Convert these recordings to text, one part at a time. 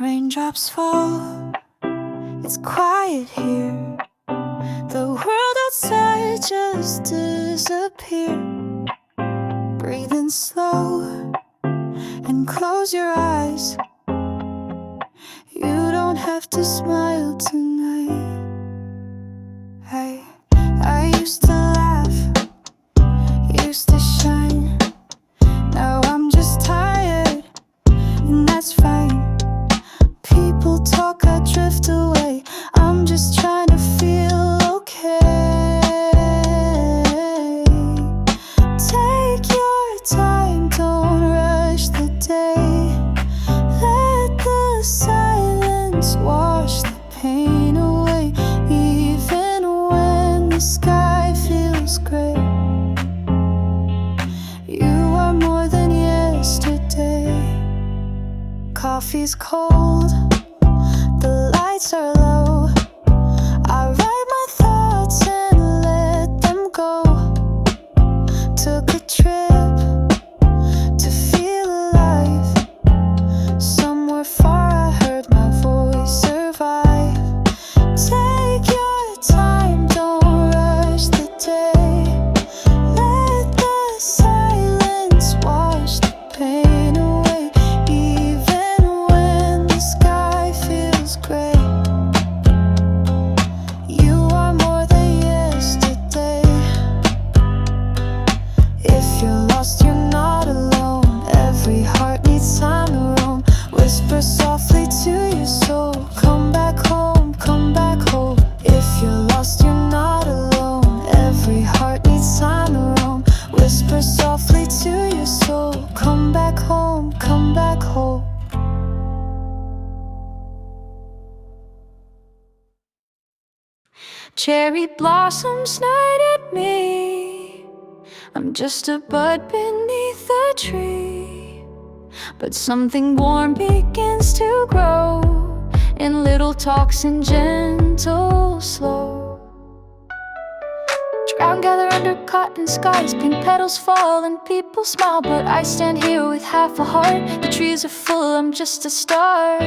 Raindrops fall, it's quiet here. The world outside just disappeared. Breathe in slow and close your eyes. You don't have to smile tonight. I used to laugh, used to shine. Now I'm just tired, and that's fine. People talk, I drift away. I'm just trying to feel okay. Take your time, don't rush the day. Let the silence wash the pain away. Even when the sky feels gray, you are more than yesterday. Coffee's cold, the lights are low. I write my thoughts and let them go. Took a trip to feel alive. Somewhere far I heard my voice survive. Take your time, don't rush the day. Let the silence wash the pain away. Even when the sky feels gray, you are more than yesterday. If you're lost, you're not alone. Every heart needs time to roam. Whisper softly to your soul, come back home, come back home. If you're lost, you're not alone. Every heart needs time to roam. Whisper softly to your soul, come back home, come back home. Cherry blossoms night at me. I'm just a bud beneath the tree, but something warm begins to grow in little talks and gentle slow. Drown gather under cotton skies, pink petals fall and people smile, but I stand here with half a heart. The trees are full, I'm just a star.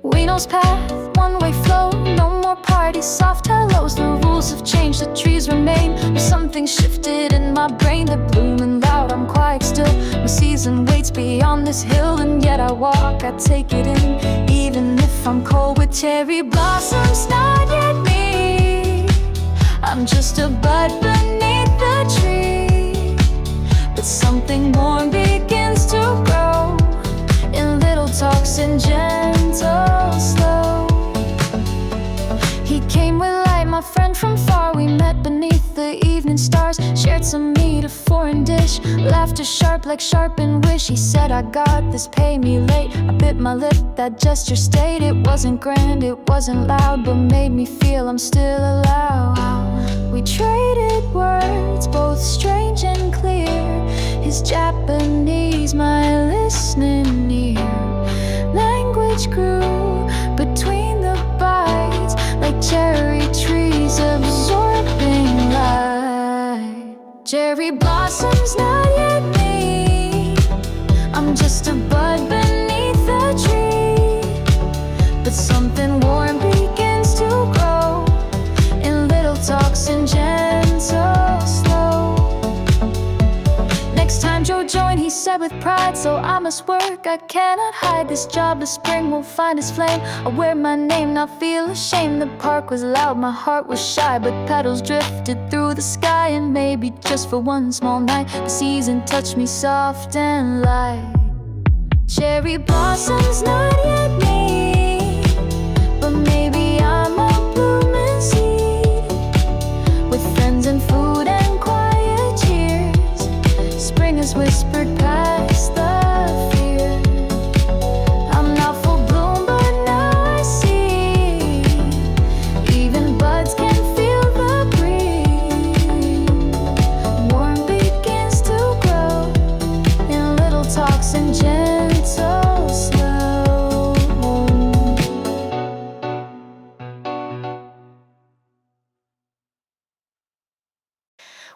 We knows path, one-way flow, no more parties, soft hellos. The rules have changed, the trees remain, but something shifted in my brain. They're blooming loud, I'm quiet still. My season waits beyond this hill, and yet I walk, I take it in. Even if I'm cold with cherry blossoms not yet me, I'm just a bud beneath the tree, but something warm begins to grow in little talks and gentle slow. He came with light, my friend from far. We met beneath the evening stars, shared some meat, a foreign dish. Laughter sharp like sharpened wish. He said, I got this, pay me late. I bit my lip, that gesture stayed. It wasn't grand, it wasn't loud, but made me feel I'm still allowed. We traded words, both strange and clear. His Japanese, my listening ear. Language grew between the bites, like cherry trees absorbing light. Cherry blossoms not yet me, I'm just a bud beneath the tree, but something warm begins to grow in little talks and gentle slow. Next time Joe joined, he said with pride, so I must work, I cannot hide this job. The spring will find its flame. I wear my name, not feel ashamed. The park was loud, my heart was shy, but petals drifted through the sky. And maybe just for one small night, the season touched me soft and light. Cherry blossoms not yet me, but maybe I'm a blooming seed, with friends and food and quiet cheers. Spring has whispered past the fear. I'm not full bloom, but now I see even buds can feel the breeze. Warm begins to grow in little talks and gentle slow.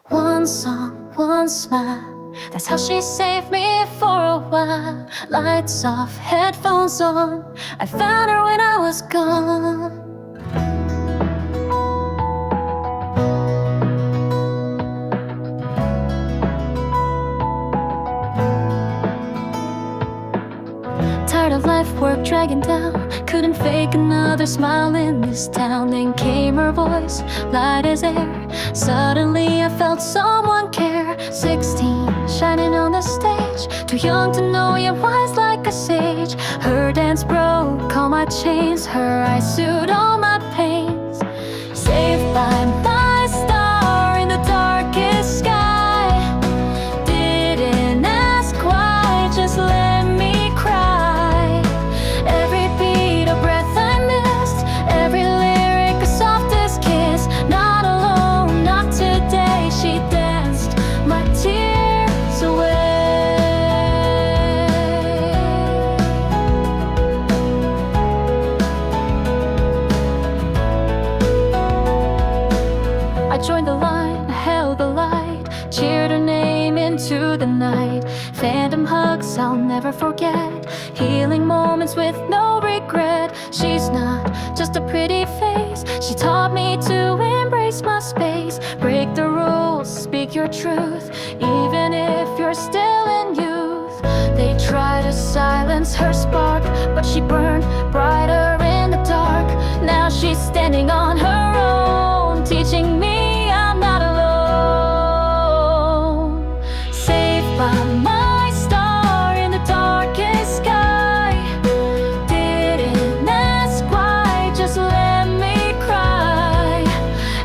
One one song, one smile. That's how she saved me for a while. Lights off, headphones on. I found her when I was gone. Tired of life, work dragging down. Couldn't fake another smile in this town. Then came her voice, light as air. Suddenly I felt someone care. 16, shining on the stage. Too young to know, yet wise like a sage. Her dance broke all my chains. Her eyes soothed all my pains. Saved by my star in the darkest sky. Didn't ask why, just let me cry. Every beat a breath I missed. Every lyric a softest kiss. Not alone, not today. She danced my tears away. I joined the line, I held the light, cheered her name into the night. Phantom hugs I'll never forget, healing moments with no regret. She's not just a pretty face, she taught me to embrace my space. Break the rules, speak your truth, even if you're still in youth. They try to silence her spark, but she burned brighter in the dark. Now she's standing on her own, teaching me I'm not alone. Saved by my star in the darkest sky. Didn't ask why, just let me cry.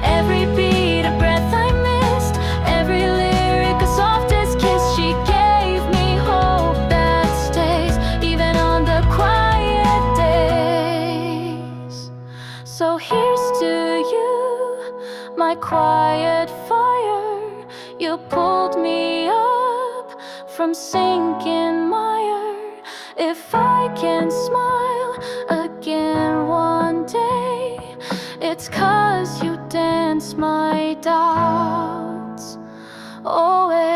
Every beat a breath I missed, every lyric a softest kiss. She gave me hope that stays even on the quiet days. So here's to you, my quiet fire. You pulled me up from sinking mire. If I can smile again one day, it's 'cause you dance my doubts away.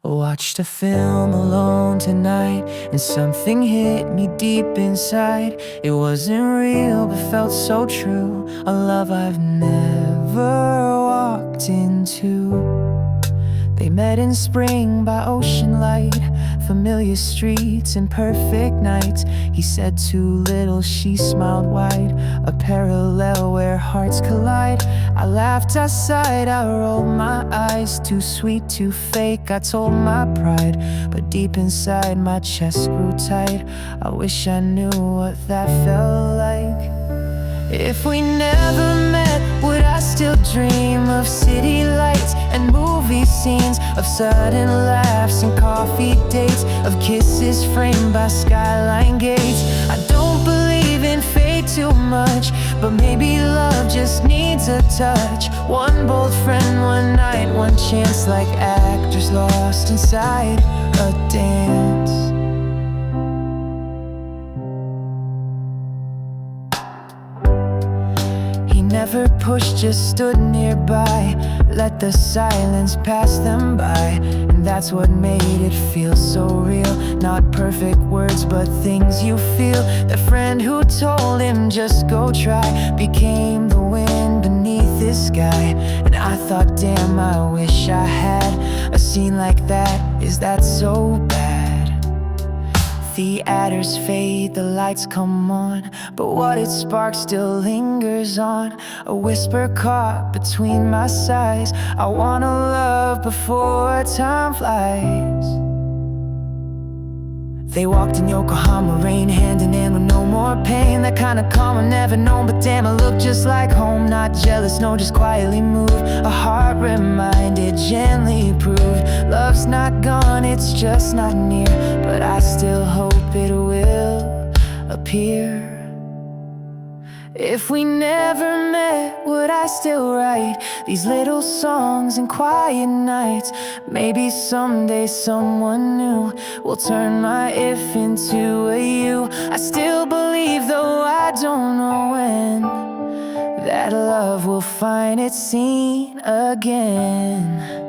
Watched a film alone tonight, and something hit me deep inside. It wasn't real, but felt so true. A love I've never walked into. They met in spring by ocean light, familiar streets and perfect nights. He said too little, she smiled wide, a parallel where hearts collide. I laughed, I sighed, I rolled my eyes. Too sweet, too fake, I told my pride. But deep inside my chest grew tight. I wish I knew what that felt like. If we never met, would I still dream of city lights and movie scenes, of sudden laughs and coffee dates, of kisses framed by skyline gates? I don't believe in fate too much, but maybe love just needs a touch. One bold friend, one night, one chance, like actors lost inside a dance. Never pushed, just stood nearby, let the silence pass them by. And that's what made it feel so real. Not perfect words, but things you feel. The friend who told him just go try became the wind beneath his sky. And I thought, damn, I wish I had a scene like that. Is that so bad? The adders fade, the lights come on, but what it sparks still lingers on. A whisper caught between my sighs. I wanna love before time flies. They walked in Yokohama rain, hand in hand with no more pain. That kind of calm I've never known, but damn, I look just like home. Not jealous, no, just quietly moved. A heart reminded, gently proved. Love's not gone, it's just not near, but I still hope it will appear. If we never met, would I still write these little songs in quiet nights? Maybe someday someone new will turn my if into a you. I still believe, though I don't know when, that love will find its scene again.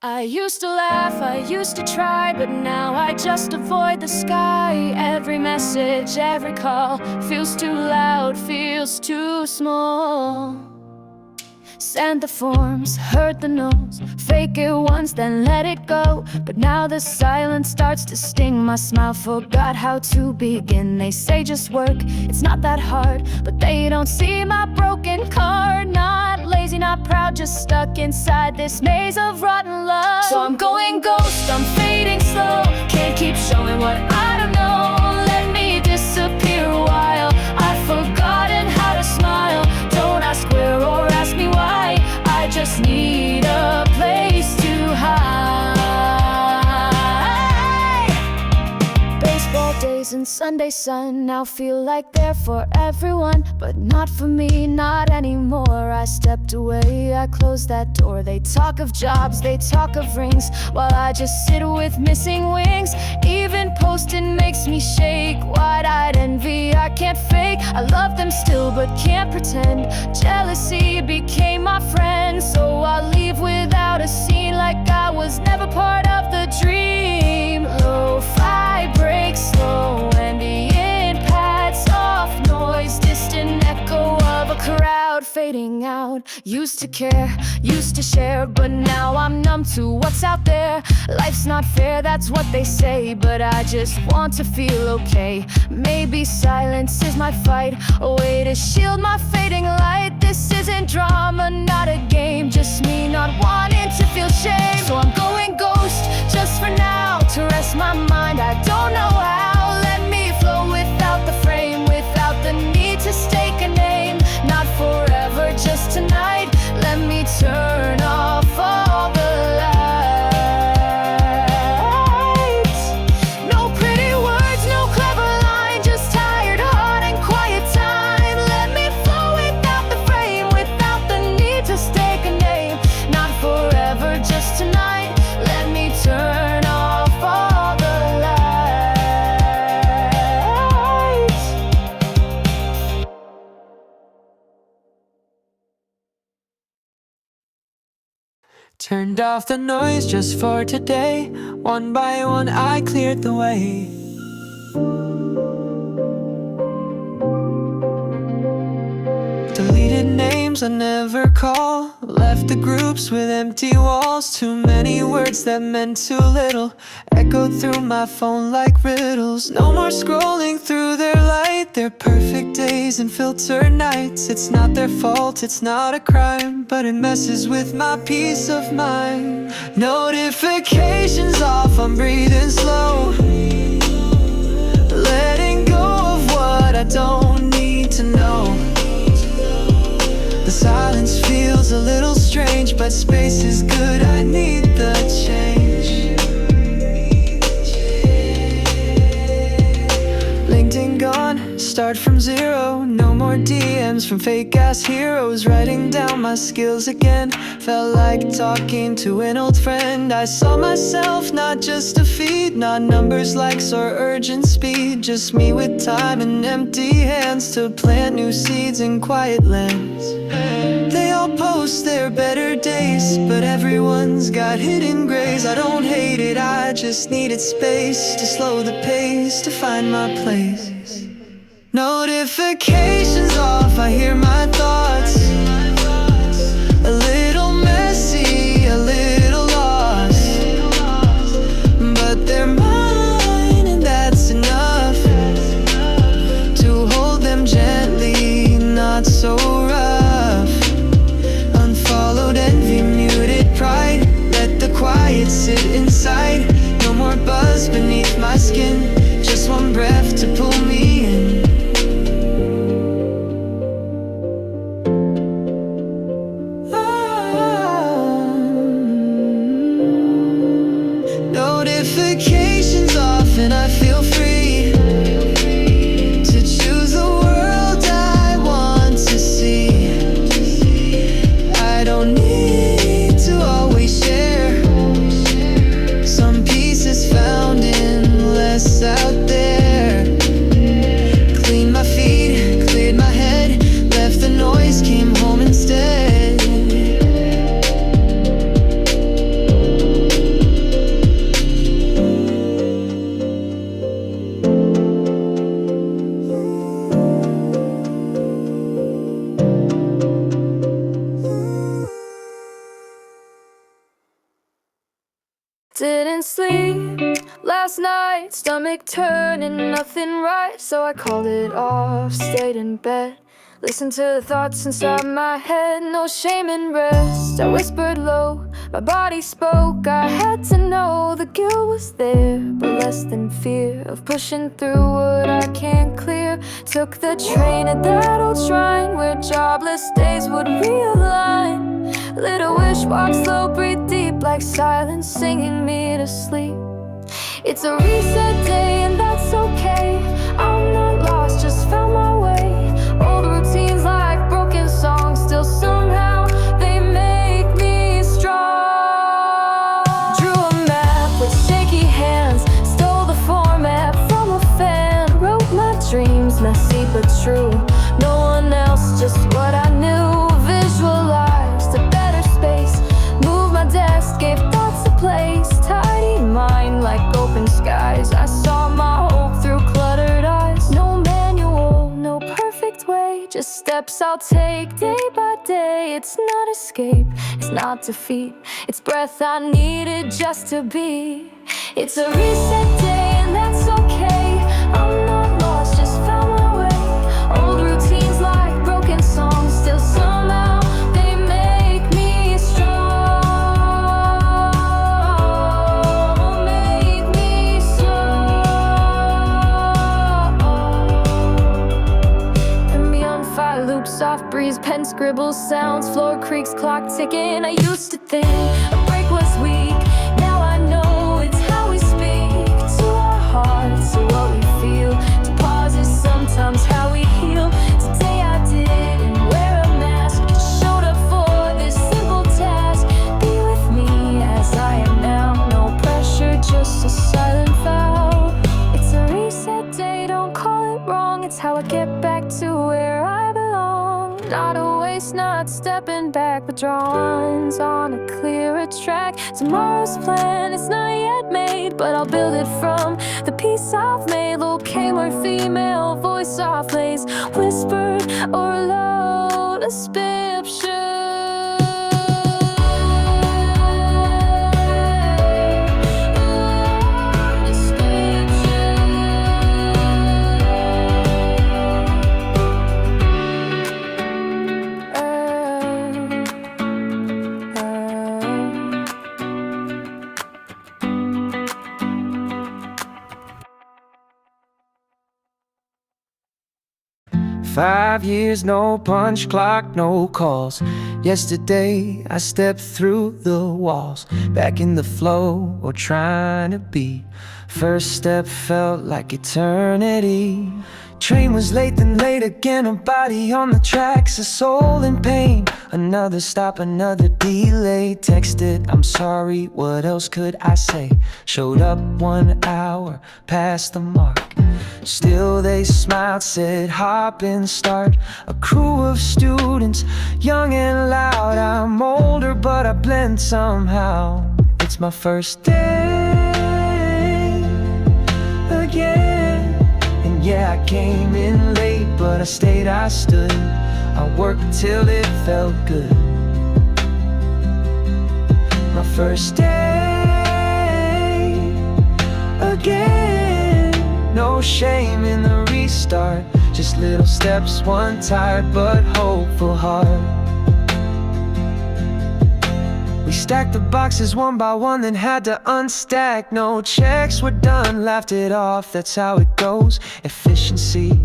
I used to laugh, I used to try, but now I just avoid the sky. Every message, every call feels too loud, feels too small. Send the forms, heard the no's, fake it once, then let it go. But now the silence starts to sting. My smile forgot how to begin. They say just work, it's not that hard, but they don't see my broken card. Not lazy, not proud, just stuck inside this maze of rotten love. So I'm going ghost, I'm fading slow. Can't keep showing what I don't know. Let me disappear a while. I've forgotten how to smile. Don't ask where or ask me why. I just need a place to hide. Baseball days and Sunday sun now feel like they're for everyone, but not for me, not anymore. I stepped away, I closed that door. They talk of jobs, they talk of rings, while I just sit with missing wings. Even posting makes me shake. Wide-eyed envy I can't fake. I love them still but can't pretend. Jealousy became my friend, so I'll leave without a scene, like I was never part of the dream. Lo-fi breaks slow, ambient pad, soft noise, distant echo of a crowd fading out. Used to care, used to share, but now I'm numb to what's out there. Life's not fair, that's what they say, but I just want to feel okay. Maybe silence is my fight, a way to shield my fading light. This isn't drama, not a game, just me not wanting to feel shame. So I'm going ghost, just for now, to rest my mind. I don't know how, let me flow without the frame, without the need to stake a name. Not forever, just tonight. Let me turn off all the lights. No pretty words, no clever line, just tired heart and quiet time. Let me flow without the frame, without the need to stake a name. Not forever, just tonight. Let me turn off all the lights. Turned off the noise just for today. One by one I cleared the way. Deleted names I never call. Left the groups with empty walls. Too many words that meant too little echoed through my phone like riddles. No more scrolling through their light, their perfect days and filtered nights. It's not their fault, it's not a crime, but it messes with my peace of mind. Notifications off, I'm breathing slow, letting go of what I don't need to know. The silence feels a little strange, but space is good, I need the change. LinkedIn gone, start from zero. No more DMs from fake ass heroes. Writing down my skills again felt like talking to an old friend. I saw myself, not just a feed, not numbers, likes, or urgent speed. Just me with time and empty hands to plant new seeds in quiet lands. They all post their better days, but everyone's got hidden grays. I don't hate it, I just needed space to slow the pace, to find my place. Notifications off, I hear my thoughts. A little messy, a little lost, but they're night, stomach turning, nothing right. So I called it off, stayed in bed, listened to the thoughts inside my head. No shame in rest, I whispered low, my body spoke. I had to know the guilt was there, but less than fear of pushing through what I can't clear. Took the train at that old shrine where jobless days would realign. Lit a wish, walk slow, breathe deep, like silence singing me to sleep. It's a reset day and that's okay. I'm not lost, just found my way. Old routines like broken songs, still somehow they make me strong. Drew a map with shaky hands, stole the format from a fan. Wrote my dreams, messy but true. No one else, just what I knew. Visualized a better space, moved my desk, gave thoughts a place. Tidy mind like open skies, I saw my hope through cluttered eyes. No manual, no perfect way, just steps I'll take day by day. It's not escape, it's not defeat, it's breath I needed just to be. It's a reset day and that's okay. I'm not lost, just found my way. Old routines like broken songs, still somehow they make me strong. Make me strong. Put me on fire, loop, soft breeze, pen scribbles, sounds, floor creaks, clock ticking. I used to think a break was weak, now I know it's how we speak to our hearts, to what we feel, to pauses sometimes how we heal. Today I didn't wear a mask, just showed up for this simple task. Be with me as I am now, no pressure, just a silent vow. It's a reset day, don't call it wrong, it's how I get back to where I belong. Not a waste, not stepping back, but draw lines on a clearer track. Tomorrow's plan is not yet made, but I'll build it from the piece I've made. Low came or female voice off lays, whispered or low description. Five years, no punch clock, no calls. Yesterday I stepped through the walls, back in the flow or trying to be. First step felt like eternity. Train was late, then late again, a body on the tracks, a soul in pain. Another stop, another delay. Texted, I'm sorry, what else could I say? Showed up 1 hour past the mark. Still they smiled, said hop and start. A crew of students, young and loud. I'm older but I blend somehow. It's my first day again. And yeah, I came in late, but I stayed, I stood. I worked till it felt good. My first day again. No shame in the restart, just little steps, one tired but hopeful heart. We stacked the boxes one by one, then had to unstack. No checks were done, laughed it off, that's how it goes. Efficiency,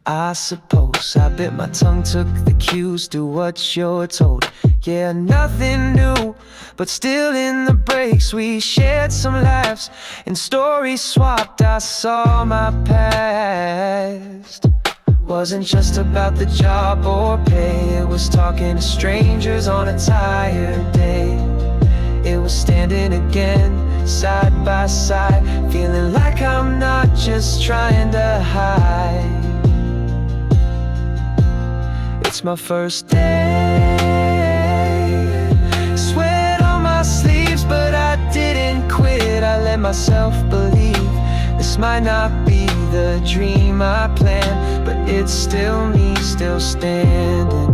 I suppose. I bit my tongue, took the cues, do what you're told. Yeah, nothing new, but still in the breaks we shared some laughs and stories swapped. I saw my past wasn't just about the job or pay. It was talking to strangers on a tired day. It was standing again, side by side, feeling like I'm not just trying to hide. It's my first day. Sweat on my sleeves, but I didn't quit. I let myself believe this might not be the dream I planned, but it's still me, still standing.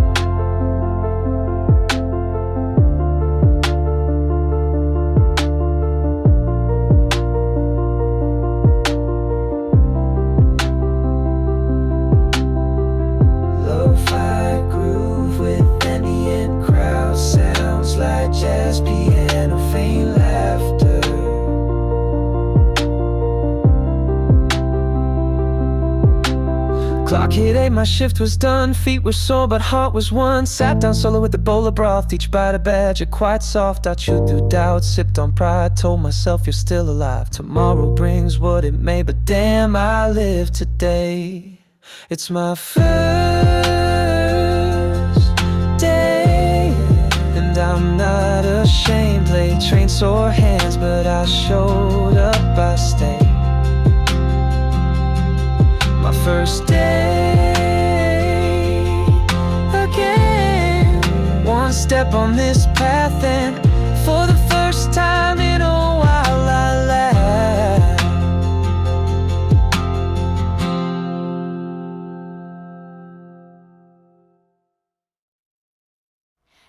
Clock hit 8, my shift was done. Feet were sore but heart was one. Sat down solo with a bowl of broth, each bite a badger, quite soft. I chewed through doubt, sipped on pride, told myself you're still alive. Tomorrow brings what it may, but damn, I live today. It's my first day, and I'm not ashamed. Played train, sore hands, but I showed up, I stayed. My first day again. One step on this path, and for the first time in a while I laugh.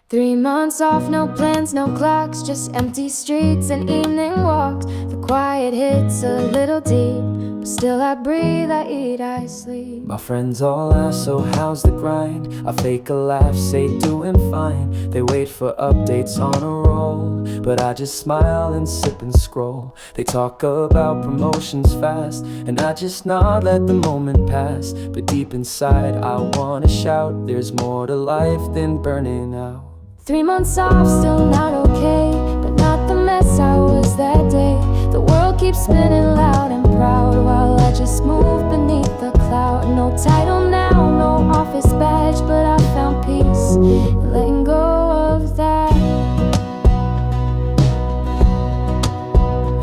Three months off, no plans, no clocks, just empty streets and evening walks. The quiet hits a little deep, but still I breathe, I eat, I sleep. My friends all ask, so how's the grind? I fake a laugh, say doing fine. They wait for updates on a roll, but I just smile and sip and scroll. They talk about promotions fast, and I just nod, let the moment pass. But deep inside I wanna shout, there's more to life than burning out. 3 months off, still not okay, but not the mess I was that day. The world keeps spinning loud and proud, while I just move beneath the cloud. No title now, no office badge, but I found peace in letting go of that.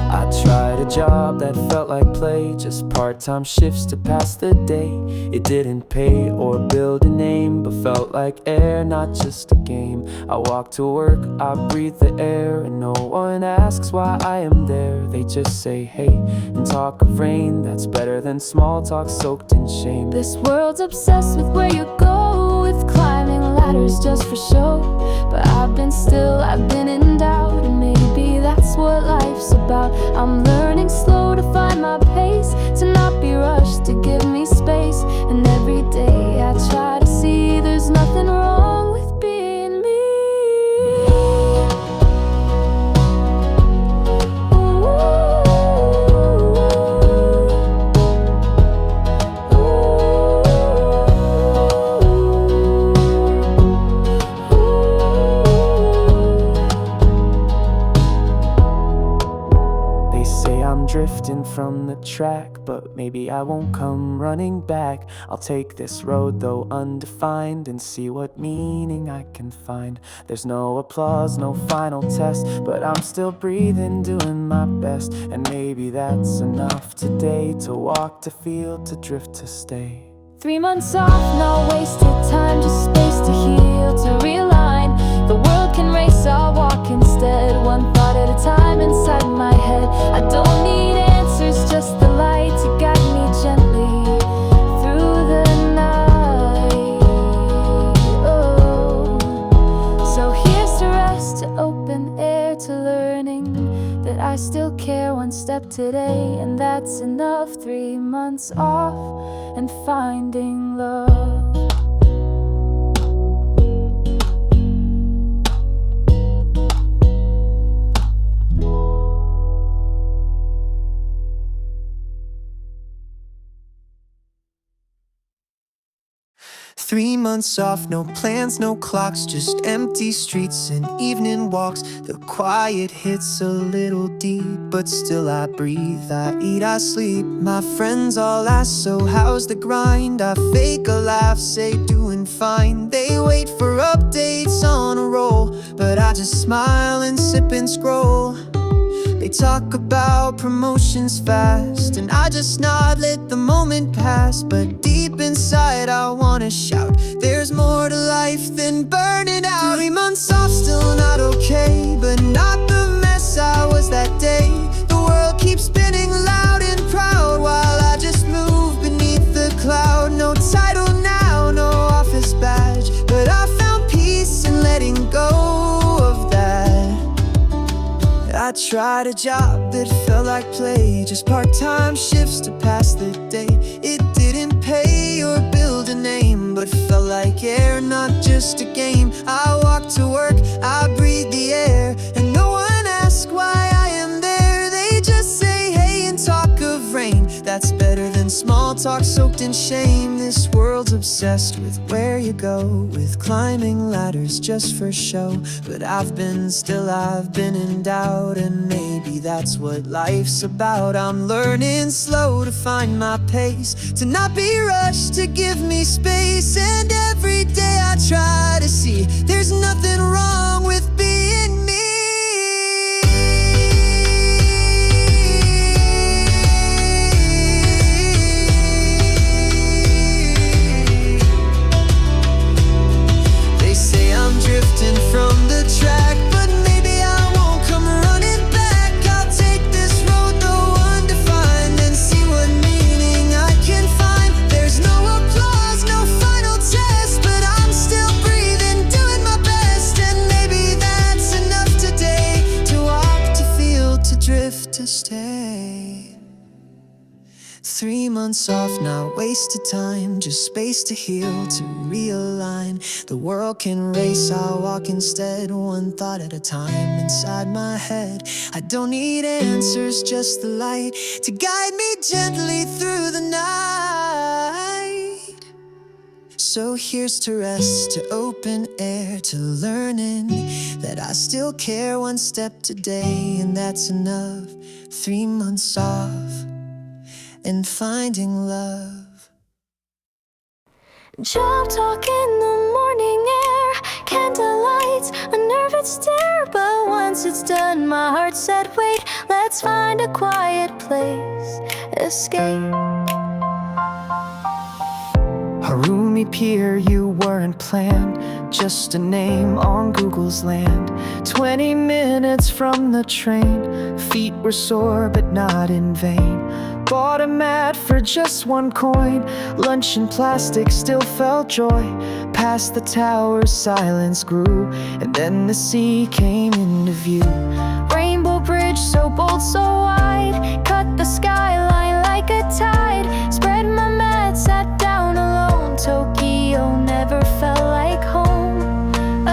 I tried a job that felt like play, just part-time shifts to pass the day. It didn't pay or build a name, but felt like air, not just a game. I walk to work, I breathe the air, and no one asks why I am there. They just say hey, and talk of rain. That's better than small talk soaked in shame. This world's obsessed with where you go, with climbing ladders just for show. But I've been still, I've been in doubt, and maybe that's what life's about. I'm learning slow to find my pace, to not be rushed, to give me space. And every day I try to see there's nothing wrong with being me. They say I'm drifting from the track, but maybe I won't come running back. I'll take this road, though undefined, and see what meaning I can find. There's no applause, no final test, but I'm still breathing, doing my best. And maybe that's enough today, to walk, to feel, to drift, to stay. 3 months off, no wasted time, just space to heal, to realign. The world can race, I'll walk instead, one thought at a time inside my head. I don't need answers, just the light to guide me gently through the night. Oh, so here's to rest, to open air, to learning that I still care, one step today, and that's enough. 3 months off and finding love. Three months off, no plans, no clocks, just empty streets and evening walks. The quiet hits a little deep, but still I breathe, I eat, I sleep. My friends all ask, so how's the grind? I fake a laugh, say doing fine. They wait for updates on a roll, but I just smile and sip and scroll. They talk about promotions fast, and I just nod, let the moment pass. But deep inside I wanna shout, there's more to life than burning out. 3 months off, still not okay, but not the mess I was that day. The world keeps spinning loud and proud, while I just move beneath the cloud. No title now, no office badge, but I found peace in letting go of that. I tried a job that felt like play, just part-time shifts to pass the day. It didn't pay or build a name, but felt like air, not just a game. I walk to work, I breathe the air, and no one asks why I am there. They just say hey and talk of rain. That's better than small talk so soaked in shame. This world's obsessed with where you go, with climbing ladders just for show. But I've been in doubt, and maybe that's what life's about. I'm learning slow to find my pace, to not be rushed, to give me space. And every day I try to see there's nothing wrong with being me. Drifting from the track, but maybe I won't come running back. I'll take this road no one defined, and see what meaning I can find. There's no applause, no final test, but I'm still breathing, doing my best. And maybe that's enough today, to walk, to feel, to drift, to stay. 3 months off, not wasted time, just space to heal, to realign. The world can race, I'll walk instead, one thought at a time inside my head. I don't need answers, just the light to guide me gently through the night. So here's to rest, to open air, to learning that I still care, one step today, and that's enough. 3 months off and finding love. Job talk in the morning air, candlelights, a nervous stare. But once it's done, my heart said, wait, let's find a quiet place, escape. Harumi Pier, you weren't planned, just a name on Google's land. 20 minutes from the train, feet were sore but not in vain. Bought a mat for just 1 coin, lunch in plastic, still felt joy. Past the tower, silence grew, and then the sea came into view. Rainbow bridge, so bold, so wide, cut the skyline like a tide. Spread my mat, sat down alone. Tokyo never felt like home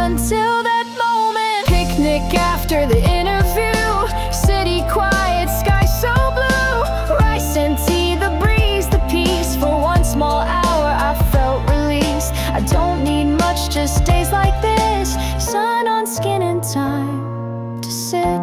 until that moment. Picnic after the interview, city quiet, sky so blue. Rice and tea, the breeze, the peace. For 1 small hour I felt released. I don't need much, just days like this. Sun on skin and time to sit.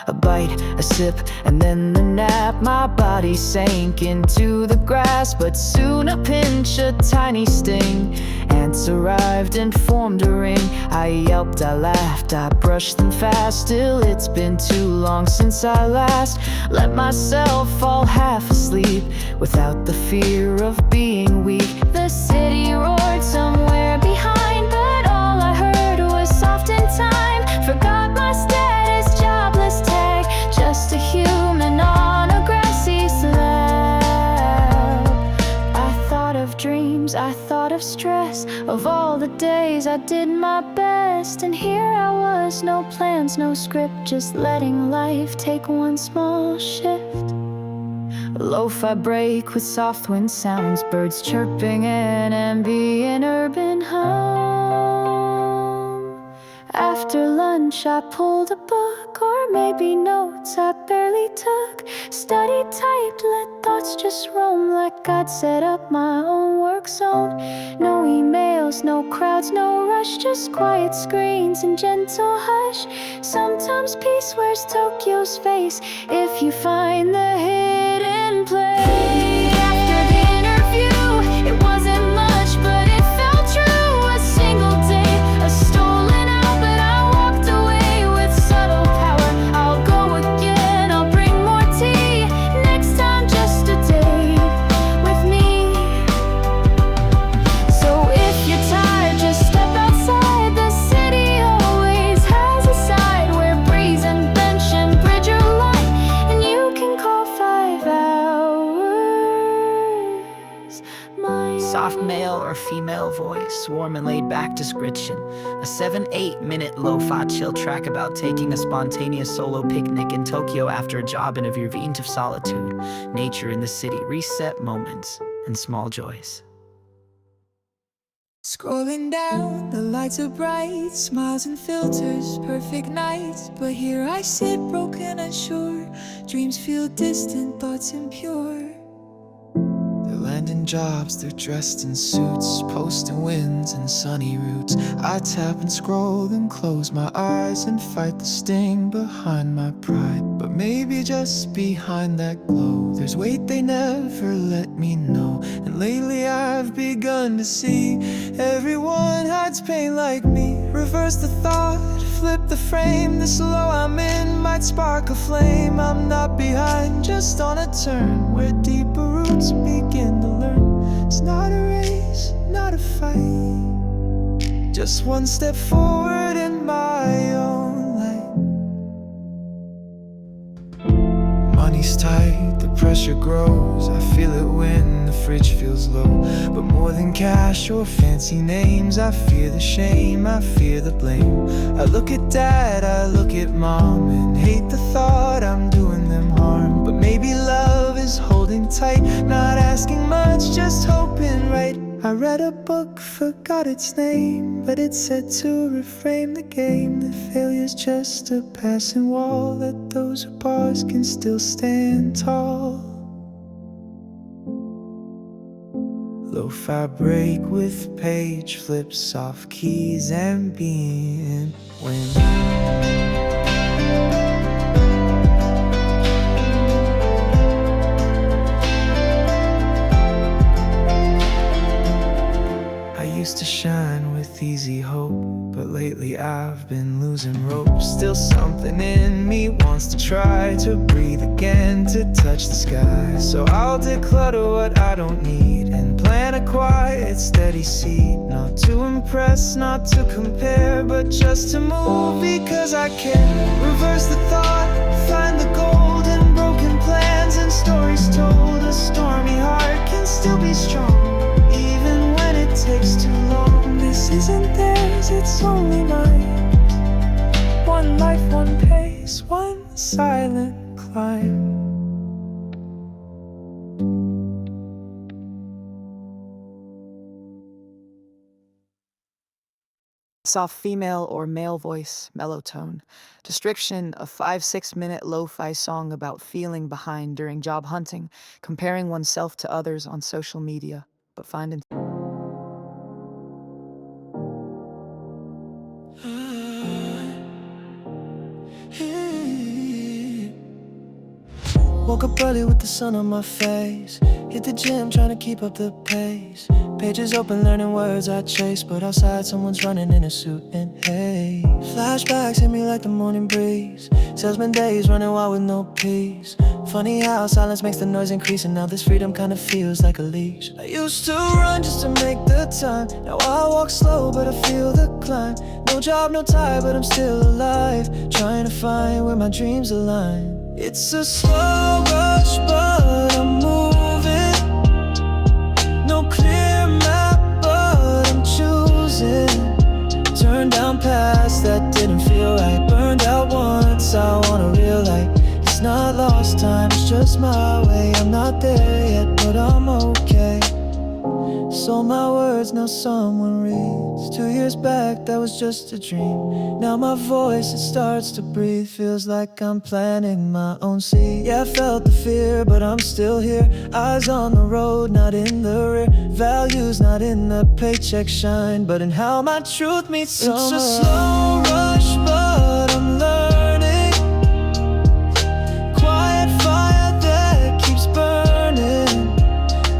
A bite, a sip, and then the nap. My body sank into the grass, but soon a pinch, a tiny sting. Ants arrived and formed a ring. I yelped, I laughed, I brushed them fast. Still, it's been too long since I last let myself fall half asleep, without the fear of being weak. The city roared somewhere behind, but all I heard was soft in time. Forgot my status, jobless tag, just a human on a grassy slab. I thought of dreams, I thought of stress, of all the days I did my best. And here I was, no plans, no script, just letting life take 1 small shift. A lo-fi break with soft wind sounds, birds chirping, an ambient urban hum. After lunch I pulled a book, or maybe notes I barely took. Studied, typed, let thoughts just roam, like I'd set up my own work zone. No emails, no crowds, no rush, just quiet screens and gentle hush. Sometimes peace wears Tokyo's face, if you find the hidden place. After the interview, it wasn't much, but it felt true. A single day, a stolen hour, but I walked away with subtle power. I'll go again, I'll bring more tea. Next time, just a day with me. So if you're tired, just step outside. The city always has a side where breeze and bench and bridge are light, and you can call 5 hours. Soft male or female voice, warm and laid back description. A 7-8 minute lo-fi chill track about taking a spontaneous solo picnic in Tokyo after a job interview. Veins of solitude, nature in the city, reset moments, and small joys. Scrolling down, the lights are bright, smiles and filters, perfect nights. But here I sit, broken, unsure. Dreams feel distant, thoughts impure. jobs, they're dressed in suits, posting wins and sunny routes. I tap and scroll, then close my eyes and fight the sting behind my pride. But maybe just behind that glow, there's weight they never let me know. And lately I've begun to see everyone hides pain like me. Reverse the thought, flip the frame. This low I'm in might spark a flame. I'm not behind, just on a turn where deeper roots begin to learn. It's not a race, not a fight, just one step forward in my own light. Money's tight, the pressure grows. I feel it when the fridge feels low. But more than cash or fancy names, I fear the shame, I fear the blame. I look at dad, I look at mom, and hate the thought I'm doing them harm. But maybe love is holding tight, not asking much, just hoping right. I read a book, forgot its name, but it said to reframe the game, that failure's just a passing wall, that those who pause can still stand tall. Lo-fi break with page flips, soft keys and being wind. Used to shine with easy hope, but lately I've been losing rope. Still something in me wants to try to breathe again, to touch the sky. So I'll declutter what I don't need and plant a quiet, steady seed. Not to impress, not to compare, but just to move because I care. Reverse the thought, find the gold in broken plans and stories told. A stormy heart can still be strong, even when it takes too long. This isn't theirs, it's only mine. One life, one pace, one silent climb. Soft female or male voice, mellow tone. Description: a 5-6 minute lo-fi song about feeling behind during job hunting, comparing oneself to others on social media, but finding Woke up early with the sun on my face. Hit the gym trying to keep up the pace. Pages open learning words I chase, but outside someone's running in a suit and hay. Flashbacks hit me like the morning breeze. Salesman days running wild with no peace. Funny how silence makes the noise increase, and now this freedom kind of feels like a leash. I used to run just to make the time. Now I walk slow but I feel the climb. No job, no tie, but I'm still alive, trying to find where my dreams align. It's a slow rush, but I'm moving. No clear map, but I'm choosing. Turn down paths that didn't feel right. Burned out once, I want a real light. It's not lost time, it's just my way. I'm not there yet, but I'm okay. Sold my words, now someone reads. 2 years back, that was just a dream. Now my voice, it starts to breathe. Feels like I'm planting my own seed. Yeah, I felt the fear, but I'm still here. Eyes on the road, not in the rear. Values not in the paycheck shine, but in how my truth meets someone. It's a slow rush, but I'm learning. Quiet fire that keeps burning.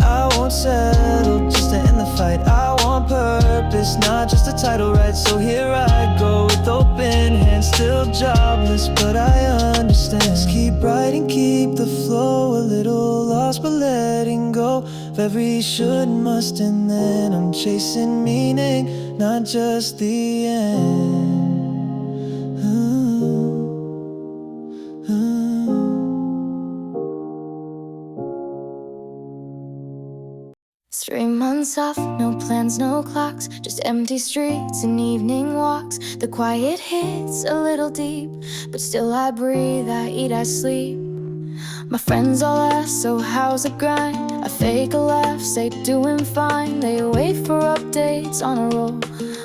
I won't settle just to end the fight. I want purpose, not just a title, right? So here I go with open hands, still jobless, but I understand. Just keep writing, keep the flow, a little lost but letting go of every should and must, and then I'm chasing meaning, not just the end. Ooh, ooh. 3 months off, no plans, no clocks, just empty streets and evening walks. The quiet hits a little deep, but still I breathe, I eat, I sleep. My friends all ask, so how's the grind? I fake a laugh, say doing fine. They wait for updates on a roll,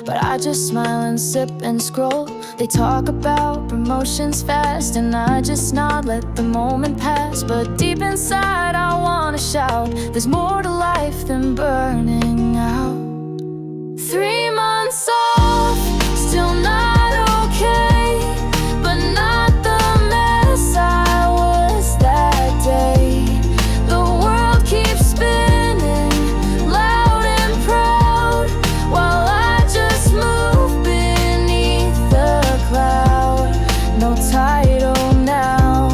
but I just smile and sip and scroll. They talk about promotions fast, and I just nod, let the moment pass. But deep inside I wanna shout. There's more to life than burning out. 3 months off, still not okay, but not the mess I was that day. The world keeps spinning, loud and proud, while I just move beneath the cloud. No title now,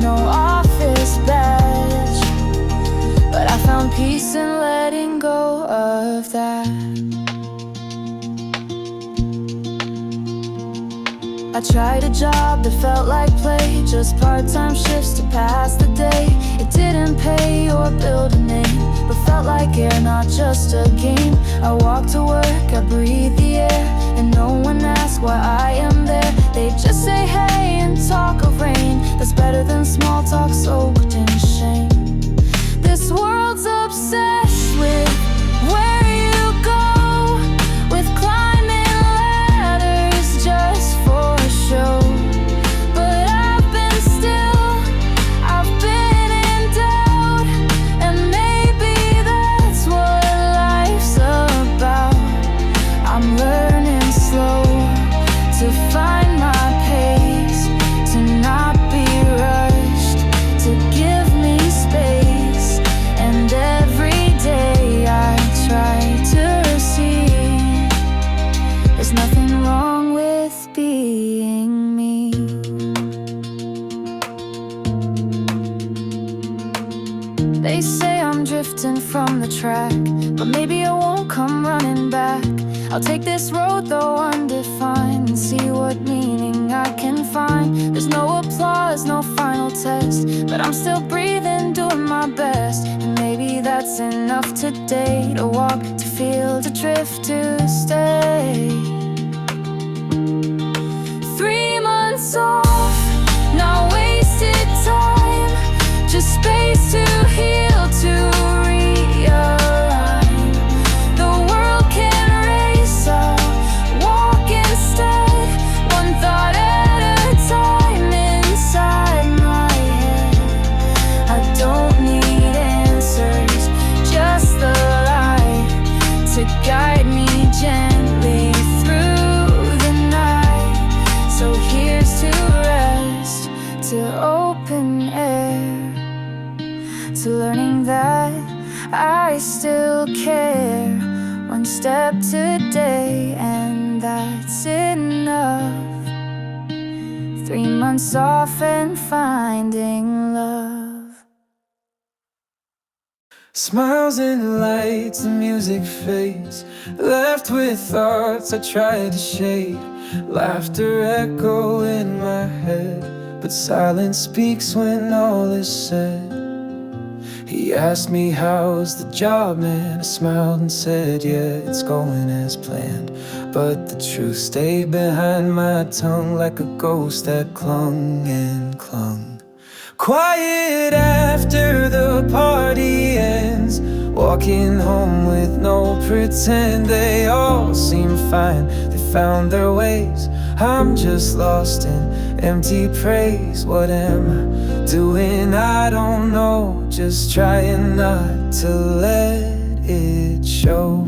no office badge, but I found peace in letting go of that. I tried a job that felt like play, just part-time shifts to pass the day. It didn't pay or build a name, but felt like air, not just a game. I walk to work, I breathe the air, and no one asks why I am there. They just say hey and talk of rain. That's better than small talk soaked in shame. This world's obsessed with where you go, with climbing ladders just for show. But I've been still, I've been in doubt, and maybe that's what life's about. I'm learning slow to find my pace, to not be rushed, to give me space. And every day I try to see there's nothing wrong with being me. They say I'm drifting from the track, but maybe I won't come running back. I'll take this road though undefined and see what meaning I can find. There's no applause, no final test, but I'm still breathing, doing my best. And maybe that's enough today, to walk, to feel, to drift, to stay. 3 months off, not wasted time, just space to heal, to realign. The world can race, I'll walk instead, one thought at a time inside my head. I don't need answers, just the light to guide me gently through the night. So here's to rest, to open air, to learning that I still care. One step today, and that's enough. 3 months off and finding love. Smiles and lights, the music fades. Left with thoughts I tried to shade. Laughter echo in my head, but silence speaks when all is said. He asked me how's the job, man. I smiled and said, yeah, it's going as planned. But the truth stayed behind my tongue like a ghost that clung and clung. Quiet after the party ends, walking home with no pretend. They all seem fine, they found their ways. I'm just lost in empty praise. What am I doing? I don't know. Just trying not to let it show.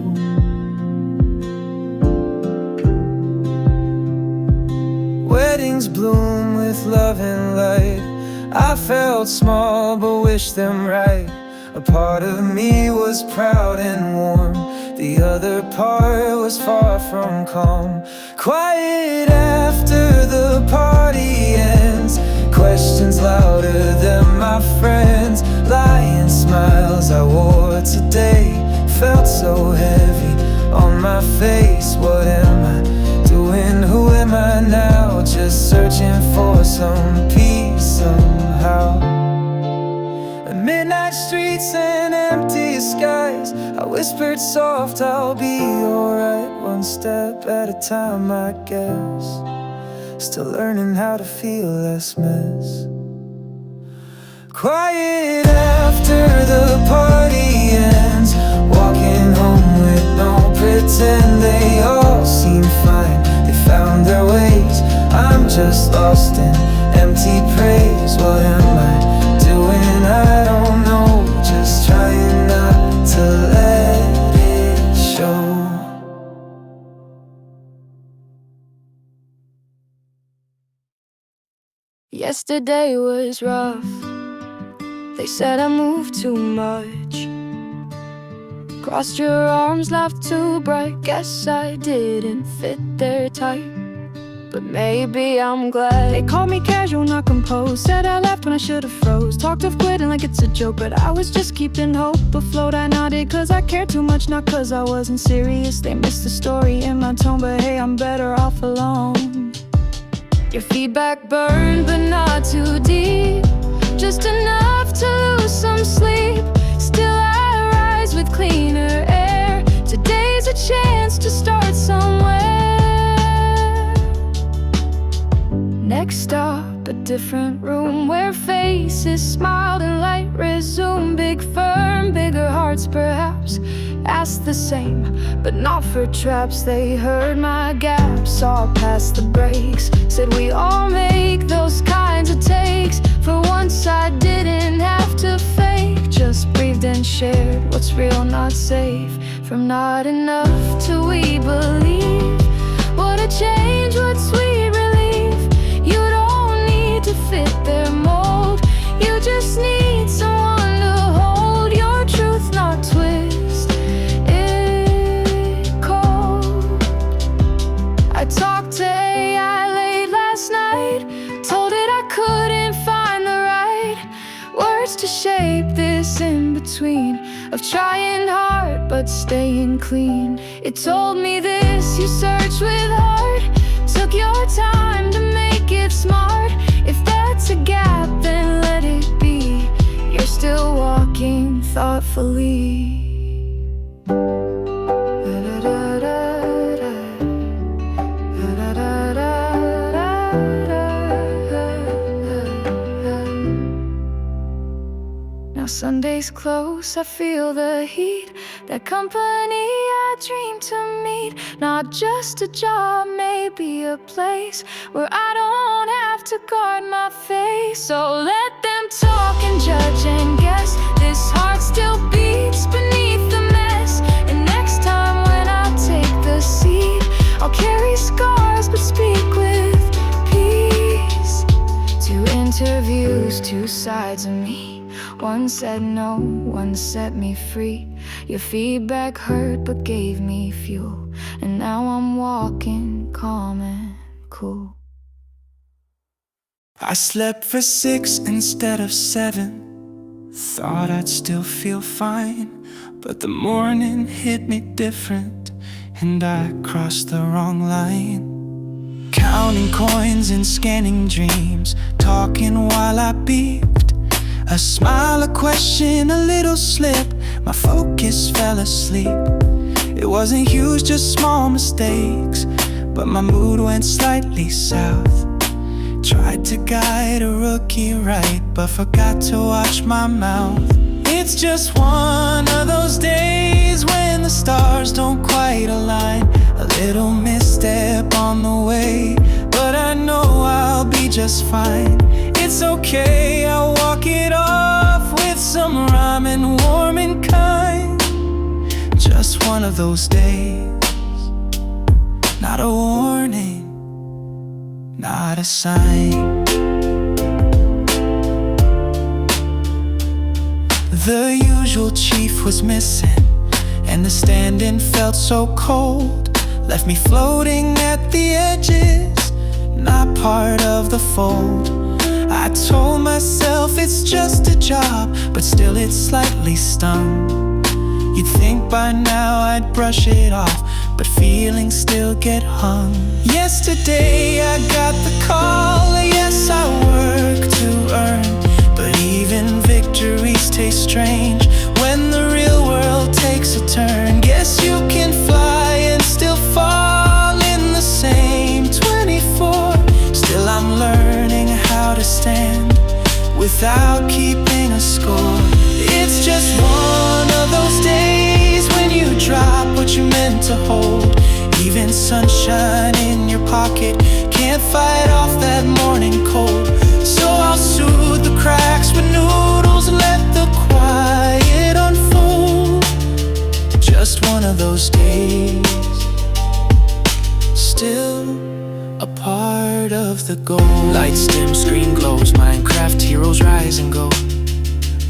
Weddings bloom with love and light. I felt small but wished them right. A part of me was proud and warm, the other part was far from calm. Quiet after the party ends, questions louder than my friends. Lying smiles I wore today felt so heavy on my face. What am I doing? Who am I now? Just searching for some peace somehow. Midnight streets and empty skies, I whispered soft, I'll be alright. One step at a time, I guess. Still learning how to feel less mess. Quiet after the party ends, walking home with no pretend. They all seem fine, they found their ways. I'm just lost in empty praise. What am I doing? I don't know. Yesterday was rough. They said I moved too much. Crossed your arms, laughed too bright. Guess I didn't fit their type, but maybe I'm glad. They called me casual, not composed. Said I left when I should've froze. Talked of quitting like it's a joke, but I was just keeping hope afloat. I nodded cause I cared too much, not cause I wasn't serious. They missed the story in my tone, but hey, I'm better off alone. Your feedback burned, but not too deep. Just enough to lose some sleep. Still I rise with cleaner air. Today's a chance to start somewhere. Next stop, a different room where faces smiled and light resumed. Big firm, bigger hearts perhaps asked the same, but not for traps. They heard my gaps, saw past the breaks. Said we all make those kinds of takes. For once I didn't have to fake. Just breathed and shared what's real, not safe. From not enough to we believe. What a change, what sweet relief. You don't need to fit their mold. You just need someone to hold your truth, not twist it cold. I talked to AI late last night. Told it I couldn't find the right words to shape this in between of trying hard but staying clean. It told me this: you search with heart, took your time to make it smart. If that's a gap, then let it be. You're still walking thoughtfully. Now Sunday's close, I feel the heat. That company I dreamed to meet. Not just a job, maybe a place where I don't have to guard my face. So let them talk and judge and guess. This heart still beats beneath the mess. And next time when I take the seat, I'll carry scars but speak with peace. Two interviews, two sides of me. One said no, one set me free. Your feedback hurt but gave me fuel. And now I'm walking calm and cool. I slept for 6 instead of 7. Thought I'd still feel fine, but the morning hit me different, and I crossed the wrong line. Counting coins and scanning dreams, talking while I beeped. A smile, a question, a little slip. My focus fell asleep. It wasn't huge, just small mistakes, but my mood went slightly south. Tried to guide a rookie right, but forgot to watch my mouth. It's just one of those days when the stars don't quite align. A little misstep on the way, but I know I'll be just fine. It's okay, I'll walk it off with some ramen, warm and kind. Just one of those days, not a warning, not a sign. The usual chief was missing, and the stand-in felt so cold. Left me floating at the edges, not part of the fold. I told myself it's just a job, but still it slightly stung. You'd think by now I'd brush it off, but feelings still get hung. Yesterday I got the call, yes I work to earn, but even victories taste strange when the real world takes a turn. Guess you can fly and still fall in the same 24. Still I'm learning how to stand without keeping a score. It's just one of those days when you drop what you meant to hold. Even sunshine in your pocket can't fight off that morning cold. So I'll soothe the cracks with noodles and let the quiet unfold. Just one of those days, still a part of of the gold. Lights dim, screen glows, Minecraft heroes rise and go.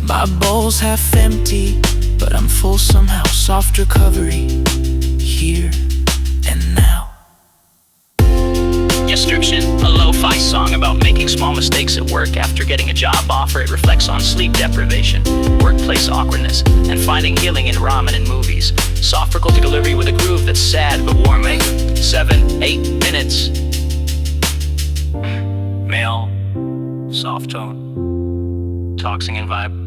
My bowl's half empty, but I'm full somehow. Soft recovery, here and now. Description: a lo-fi song about making small mistakes at work. After getting a job offer, it reflects on sleep deprivation, workplace awkwardness, and finding healing in ramen and movies. Soft vocal delivery with a groove that's sad but warming. 7-8 minutes. Male, soft tone, toxing and vibe.